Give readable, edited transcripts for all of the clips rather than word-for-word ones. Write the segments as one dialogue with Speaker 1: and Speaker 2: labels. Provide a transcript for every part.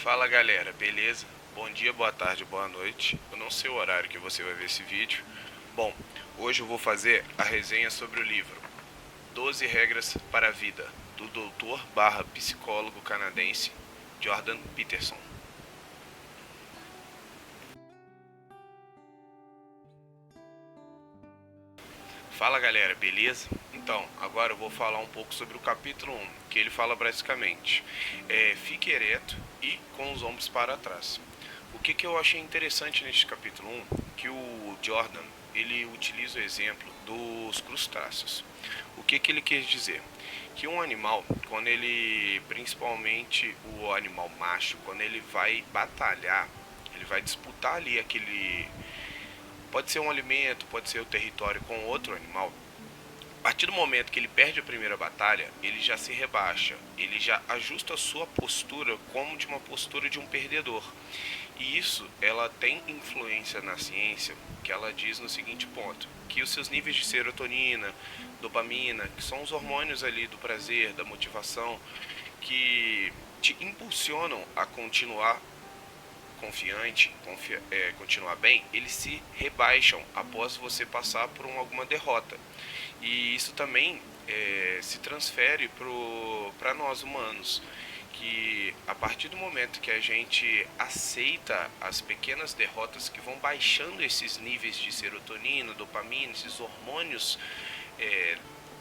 Speaker 1: Fala galera, beleza? Bom dia, boa tarde, boa noite. Eu não sei o horário que você vai ver esse vídeo. Bom, hoje eu vou fazer a resenha sobre o livro 12 Regras para a Vida, do doutor barra psicólogo canadense Jordan Peterson. Fala galera, beleza? Então, agora eu vou falar um pouco sobre o capítulo 1, que ele fala basicamente fique ereto e com os ombros para trás. O que eu achei interessante neste capítulo 1, que o Jordan ele utiliza o exemplo dos crustáceos. O que ele quer dizer? Que um animal, quando ele, principalmente o animal macho, quando ele vai batalhar, ele vai disputar ali aquele, pode ser um alimento, pode ser o território com outro animal. A partir do momento que ele perde a primeira batalha, ele já se rebaixa, ele já ajusta a sua postura como de uma postura de um perdedor. E isso, ela tem influência na ciência, que ela diz no seguinte ponto, que os seus níveis de serotonina, dopamina, que são os hormônios ali do prazer, da motivação, que te impulsionam a continuar confiante, continuar bem, eles se rebaixam após você passar por alguma derrota. E isso também se transfere para nós humanos, que a partir do momento que a gente aceita as pequenas derrotas que vão baixando esses níveis de serotonina, dopamina, esses hormônios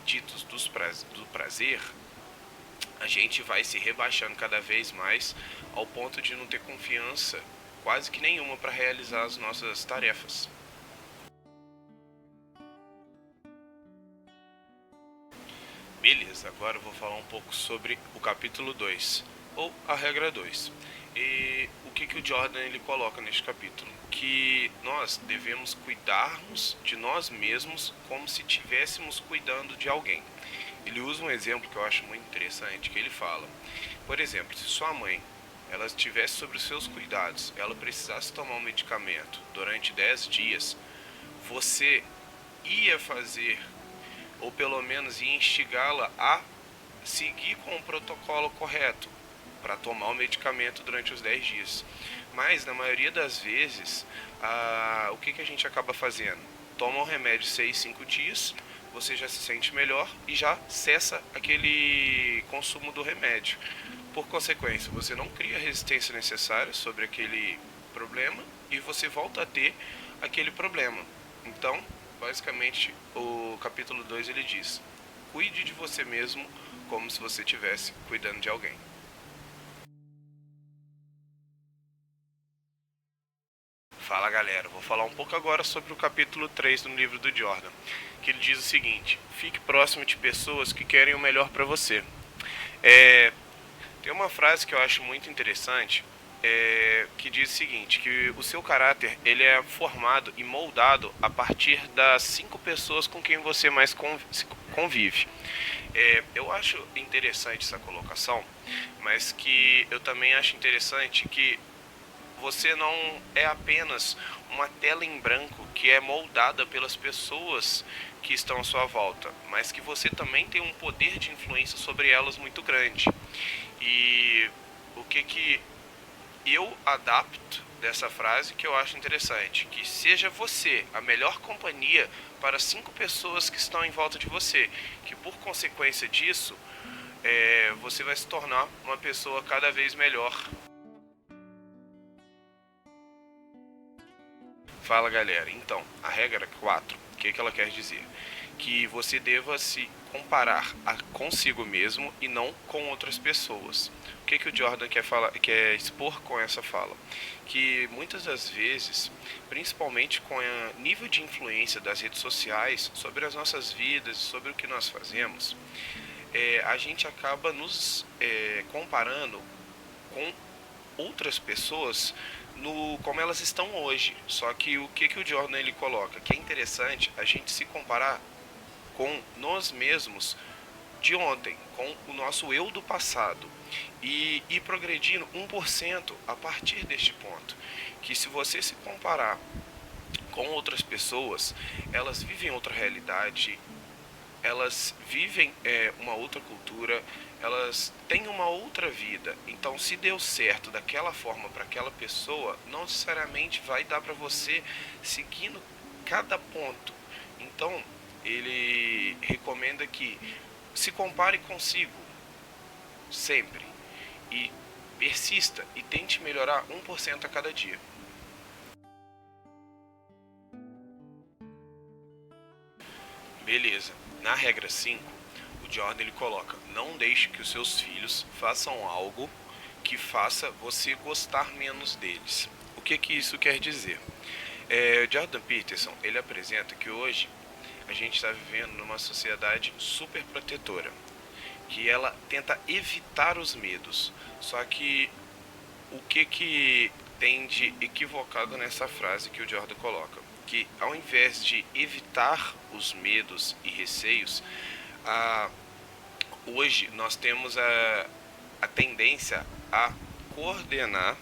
Speaker 1: ditos do prazer, a gente vai se rebaixando cada vez mais ao ponto de não ter confiança quase que nenhuma para realizar as nossas tarefas. Beleza, agora eu vou falar um pouco sobre o capítulo 2, ou a regra 2. E o que o Jordan ele coloca neste capítulo? Que nós devemos cuidarmos de nós mesmos como se estivéssemos cuidando de alguém. Ele usa um exemplo que eu acho muito interessante, que ele fala, por exemplo, se sua mãe ela estivesse sobre os seus cuidados, ela precisasse tomar um medicamento durante 10 dias, você ia fazer, ou pelo menos ia instigá-la a seguir com o protocolo correto para tomar o medicamento durante os 10 dias. Mas, na maioria das vezes, o que a gente acaba fazendo? Toma o remédio 6, 5 dias, você já se sente melhor e já cessa aquele consumo do remédio. Por consequência, você não cria a resistência necessária sobre aquele problema e você volta a ter aquele problema. Então, basicamente, o capítulo 2 ele diz: cuide de você mesmo como se você estivesse cuidando de alguém. Fala galera, vou falar um pouco agora sobre o capítulo 3 do livro do Jordan, que ele diz o seguinte: fique próximo de pessoas que querem o melhor para você. Tem uma frase que eu acho muito interessante, que diz o seguinte, que o seu caráter ele é formado e moldado a partir das 5 pessoas com quem você mais convive. Eu acho interessante essa colocação, mas que eu também acho interessante que você não é apenas uma tela em branco que é moldada pelas pessoas que estão à sua volta, mas que você também tem um poder de influência sobre elas muito grande. E o que eu adapto dessa frase que eu acho interessante, que seja você a melhor companhia para 5 pessoas que estão em volta de você, que por consequência disso, você vai se tornar uma pessoa cada vez melhor. Fala galera, então, a regra 4, o que ela quer dizer? Que você deva se comparar consigo mesmo e não com outras pessoas. O que o Jordan quer expor com essa fala? Que muitas das vezes, principalmente com o nível de influência das redes sociais sobre as nossas vidas, sobre o que nós fazemos, a gente acaba nos comparando com outras pessoas no como elas estão hoje. Só que o que o Jordan ele coloca, que é interessante a gente se comparar com nós mesmos de ontem, com o nosso eu do passado e ir progredindo 1% a partir deste ponto, que se você se comparar com outras pessoas, elas vivem outra realidade, elas vivem uma outra cultura, elas têm uma outra vida. Então, se deu certo daquela forma para aquela pessoa, não necessariamente vai dar para você seguindo cada ponto. Então, ele recomenda que se compare consigo sempre e persista e tente melhorar 1% a cada dia. Beleza. Na regra 5, o Jordan ele coloca: não deixe que os seus filhos façam algo que faça você gostar menos deles. O que isso quer dizer? Jordan Peterson ele apresenta que hoje a gente está vivendo numa sociedade super protetora, que ela tenta evitar os medos. Só que o que tem de equivocado nessa frase que o Jordan coloca? Que ao invés de evitar os medos e receios, hoje nós temos a tendência a coordenar,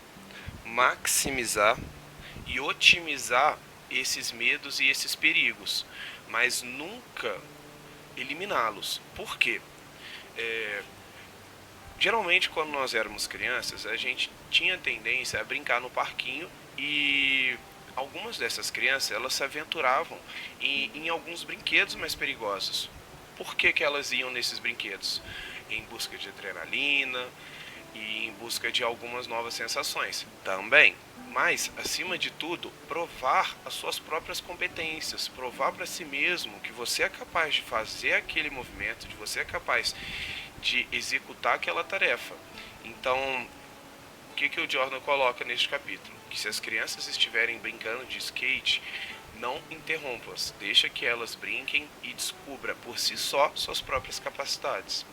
Speaker 1: maximizar e otimizar esses medos e esses perigos, mas nunca eliminá-los. Por quê? Geralmente, quando nós éramos crianças, a gente tinha tendência a brincar no parquinho e algumas dessas crianças elas se aventuravam em alguns brinquedos mais perigosos. Por que elas iam nesses brinquedos? Em busca de adrenalina e em busca de algumas novas sensações também. Mas, acima de tudo, provar as suas próprias competências, provar para si mesmo que você é capaz de fazer aquele movimento, de você é capaz de executar aquela tarefa. Então, o que o Jordan coloca neste capítulo? Que se as crianças estiverem brincando de skate, não interrompa-as, deixa que elas brinquem e descubra por si só suas próprias capacidades.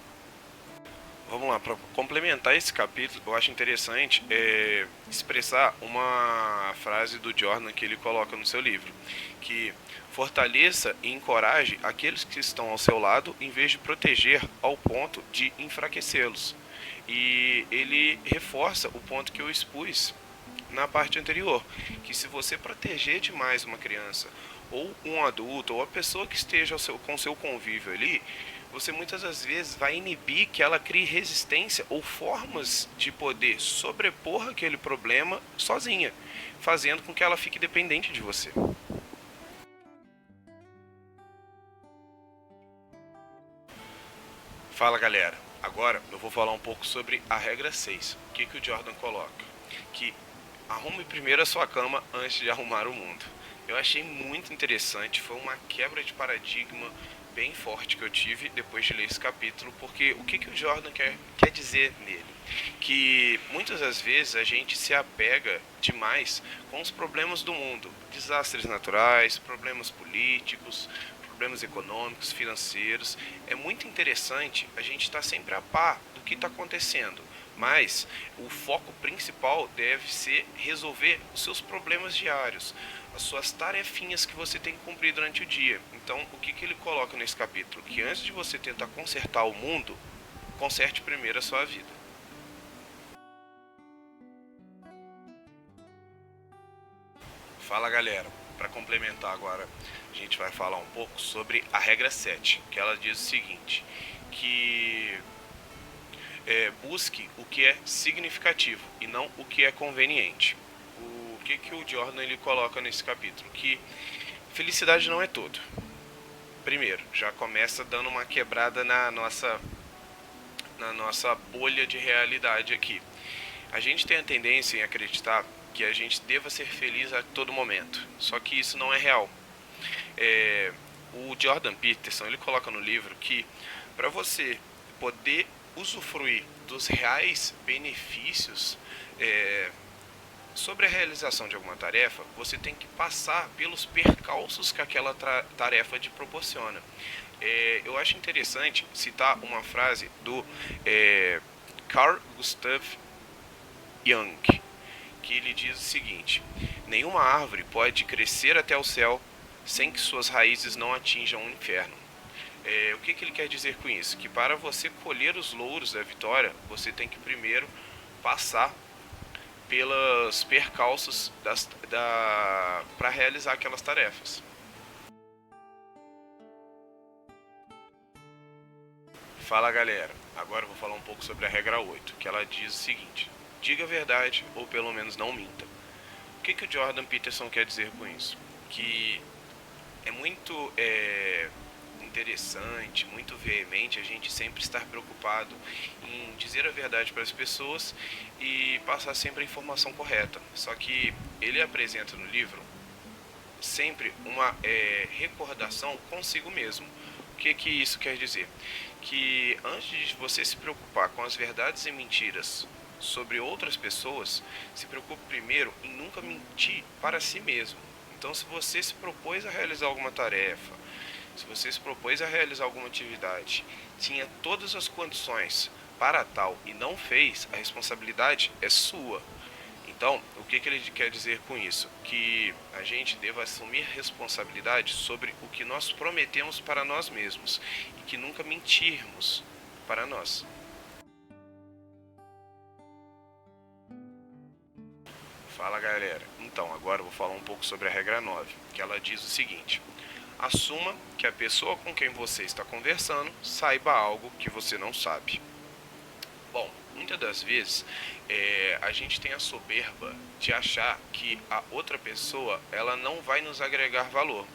Speaker 1: Vamos lá, para complementar esse capítulo, eu acho interessante expressar uma frase do Jordan que ele coloca no seu livro, que fortaleça e encoraje aqueles que estão ao seu lado em vez de proteger ao ponto de enfraquecê-los. E ele reforça o ponto que eu expus na parte anterior, que se você proteger demais uma criança ou um adulto ou a pessoa que esteja com seu convívio ali, você muitas das vezes vai inibir que ela crie resistência ou formas de poder sobrepor aquele problema sozinha, fazendo com que ela fique dependente de você. Fala galera, agora eu vou falar um pouco sobre a regra 6. O que o Jordan coloca? Que arrume primeiro a sua cama antes de arrumar o mundo. Eu achei muito interessante, foi uma quebra de paradigma bem forte que eu tive depois de ler esse capítulo, porque o que o Jordan quer dizer nele? Que muitas das vezes a gente se apega demais com os problemas do mundo, desastres naturais, problemas políticos, problemas econômicos, financeiros. É muito interessante a gente estar sempre a par do que está acontecendo, mas o foco principal deve ser resolver os seus problemas diários, as suas tarefinhas que você tem que cumprir durante o dia. Então, o que ele coloca nesse capítulo? Que antes de você tentar consertar o mundo, conserte primeiro a sua vida. Fala galera, para complementar agora, a gente vai falar um pouco sobre a regra 7, que ela diz o seguinte, que busque o que é significativo e não o que é conveniente. O que o Jordan ele coloca nesse capítulo? Que felicidade não é tudo. Primeiro, já começa dando uma quebrada na nossa bolha de realidade aqui. A gente tem a tendência em acreditar que a gente deva ser feliz a todo momento, só que isso não é real. O Jordan Peterson ele coloca no livro que para você poder usufruir dos reais benefícios sobre a realização de alguma tarefa, você tem que passar pelos percalços que aquela tarefa te proporciona. Eu acho interessante citar uma frase do Carl Gustav Jung, que ele diz o seguinte: nenhuma árvore pode crescer até o céu sem que suas raízes não atinjam o inferno. O que ele quer dizer com isso? Que para você colher os louros da vitória, você tem que primeiro passar pelos percalços para realizar aquelas tarefas. Fala galera, agora eu vou falar um pouco sobre a regra 8, que ela diz o seguinte: diga a verdade ou pelo menos não minta. O que o Jordan Peterson quer dizer com isso? Que é muito interessante, muito veemente a gente sempre estar preocupado em dizer a verdade para as pessoas e passar sempre a informação correta. Só que ele apresenta no livro sempre uma recordação consigo mesmo. O que isso quer dizer? Que antes de você se preocupar com as verdades e mentiras sobre outras pessoas, se preocupe primeiro em nunca mentir para si mesmo. Então, se você se propôs a realizar alguma tarefa, se você se propôs a realizar alguma atividade, tinha todas as condições para tal e não fez, a responsabilidade é sua. Então, o que ele quer dizer com isso? Que a gente deva assumir responsabilidade sobre o que nós prometemos para nós mesmos e que nunca mentirmos para nós. Fala galera, então agora eu vou falar um pouco sobre a regra 9, que ela diz o seguinte: assuma que a pessoa com quem você está conversando saiba algo que você não sabe. Bom, muitas das vezes a gente tem a soberba de achar que a outra pessoa ela não vai nos agregar valor.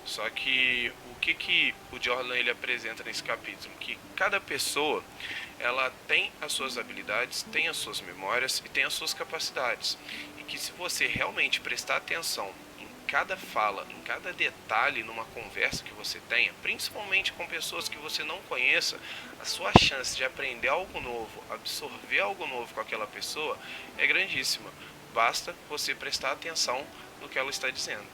Speaker 1: Só que o que o Jordan ele apresenta nesse capítulo? Que cada pessoa ela tem as suas habilidades, tem as suas memórias e tem as suas capacidades. E que se você realmente prestar atenção em cada fala, em cada detalhe numa conversa que você tenha, principalmente com pessoas que você não conheça, a sua chance de aprender algo novo, absorver algo novo com aquela pessoa é grandíssima. Basta você prestar atenção no que ela está dizendo.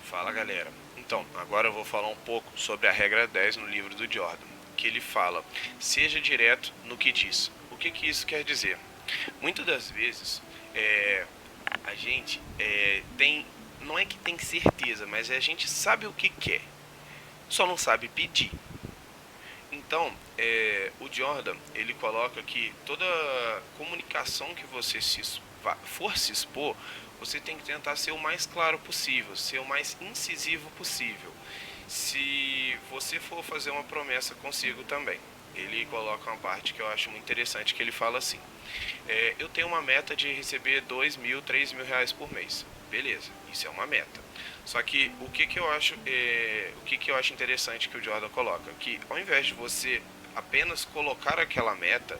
Speaker 1: Fala galera, então agora eu vou falar um pouco sobre a regra 10 no livro do Jordan, que ele fala: seja direto no que diz. O que isso quer dizer? Muitas das vezes a gente tem, não é que tem certeza, mas a gente sabe o que quer, só não sabe pedir. Então, o Jordan ele coloca que toda comunicação que você for se expor, você tem que tentar ser o mais claro possível, ser o mais incisivo possível. Se você for fazer uma promessa consigo também, ele coloca uma parte que eu acho muito interessante, que ele fala assim: eu tenho uma meta de receber 2.000, 3.000 reais por mês. Beleza, isso é uma meta. Só que o que eu acho interessante que o Jordan coloca, que ao invés de você apenas colocar aquela meta,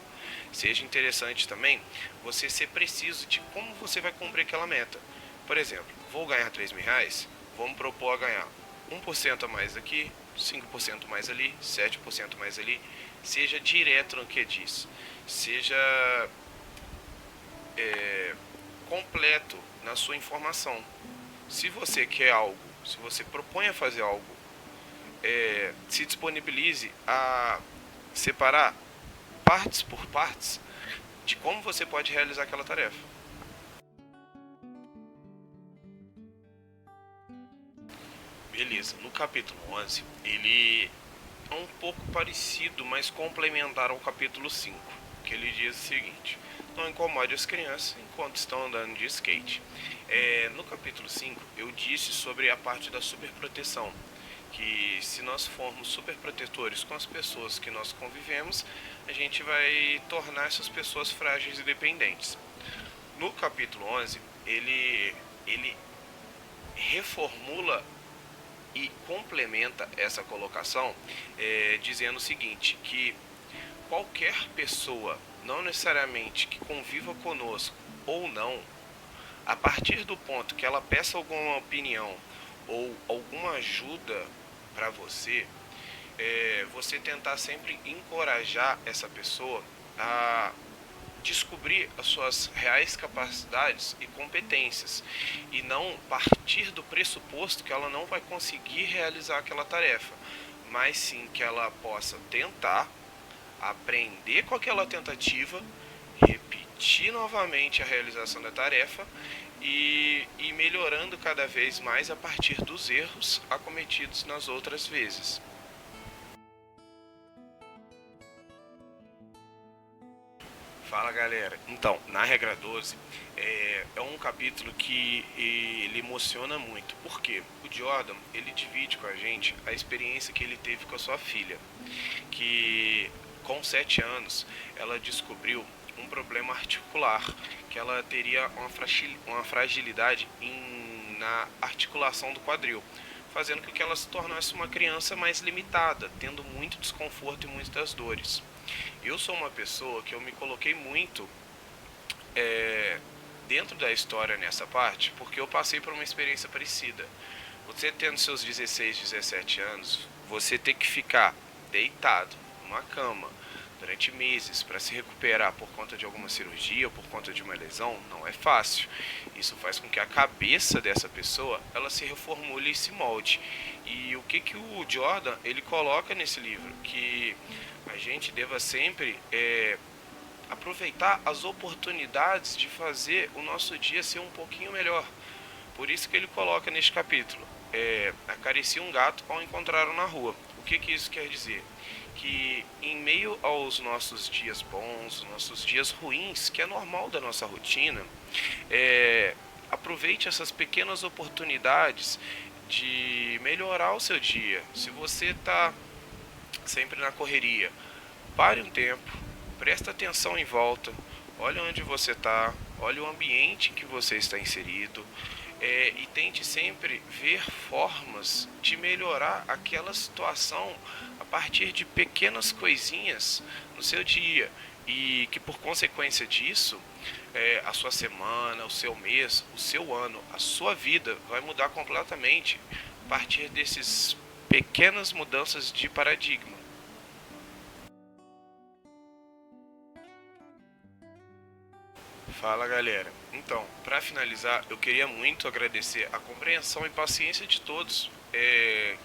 Speaker 1: seja interessante também você ser preciso de como você vai cumprir aquela meta. Por exemplo, vou ganhar 3.000 reais, vamos propor a ganhar 1% a mais aqui, 5% mais ali, 7% mais ali. Seja direto no que diz, seja completo na sua informação. Se você quer algo, se você propõe a fazer algo, se disponibilize a separar partes por partes de como você pode realizar aquela tarefa. Beleza, no capítulo 11, ele é um pouco parecido, mas complementar ao capítulo 5, que ele diz o seguinte: não incomode as crianças enquanto estão andando de skate. No capítulo 5, eu disse sobre a parte da superproteção, que se nós formos superprotetores com as pessoas que nós convivemos, a gente vai tornar essas pessoas frágeis e dependentes. No capítulo 11, ele reformula e complementa essa colocação dizendo o seguinte: que qualquer pessoa, não necessariamente que conviva conosco ou não, a partir do ponto que ela peça alguma opinião ou alguma ajuda para você, você tentar sempre encorajar essa pessoa a descobrir as suas reais capacidades e competências e não partir do pressuposto que ela não vai conseguir realizar aquela tarefa, mas sim que ela possa tentar, aprender com aquela tentativa, repetir novamente a realização da tarefa e melhorando cada vez mais a partir dos erros acometidos nas outras vezes. Fala galera, então, na regra 12 é um capítulo que ele emociona muito, porque o Jordan ele divide com a gente a experiência que ele teve com a sua filha, que com 7 anos ela descobriu um problema articular, que ela teria uma fragilidade na articulação do quadril, fazendo com que ela se tornasse uma criança mais limitada, tendo muito desconforto e muitas dores. Eu sou uma pessoa que eu me coloquei muito é, dentro da história nessa parte, porque eu passei por uma experiência parecida. Você tendo seus 16, 17 anos, você tem que ficar deitado numa cama durante meses para se recuperar por conta de alguma cirurgia ou por conta de uma lesão, não é fácil. Isso faz com que a cabeça dessa pessoa ela se reformule e se molde. E o que o Jordan ele coloca nesse livro? Que a gente deva sempre aproveitar as oportunidades de fazer o nosso dia ser um pouquinho melhor. Por isso que ele coloca neste capítulo, acaricie um gato ao encontrá-lo na rua. O que isso quer dizer? Que em meio aos nossos dias bons, nossos dias ruins, que é normal da nossa rotina, aproveite essas pequenas oportunidades de melhorar o seu dia. Se você está sempre na correria, pare um tempo, presta atenção em volta, olha onde você está, olha o ambiente que você está inserido, e tente sempre ver formas de melhorar aquela situação a partir de pequenas coisinhas no seu dia, e que por consequência disso a sua semana, o seu mês, o seu ano, a sua vida vai mudar completamente a partir desses pequenas mudanças de paradigma. Fala galera, então, para finalizar, eu queria muito agradecer a compreensão e paciência de todos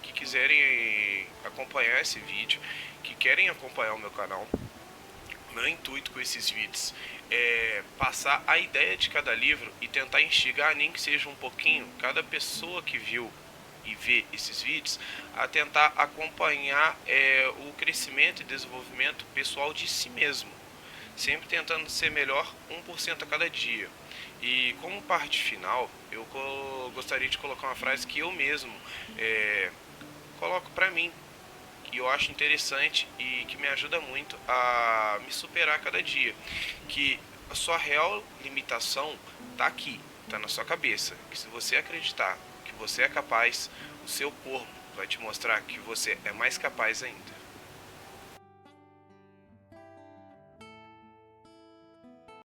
Speaker 1: que quiserem acompanhar esse vídeo, que querem acompanhar o meu canal. Meu intuito com esses vídeos é passar a ideia de cada livro e tentar instigar, nem que seja um pouquinho, cada pessoa que viu e vê esses vídeos, a tentar acompanhar o crescimento e desenvolvimento pessoal de si mesmo, sempre tentando ser melhor 1% a cada dia. E como parte final, eu gostaria de colocar uma frase que eu mesmo coloco para mim, que eu acho interessante e que me ajuda muito a me superar a cada dia, que a sua real limitação está aqui, está na sua cabeça, que se você acreditar que você é capaz, o seu corpo vai te mostrar que você é mais capaz ainda.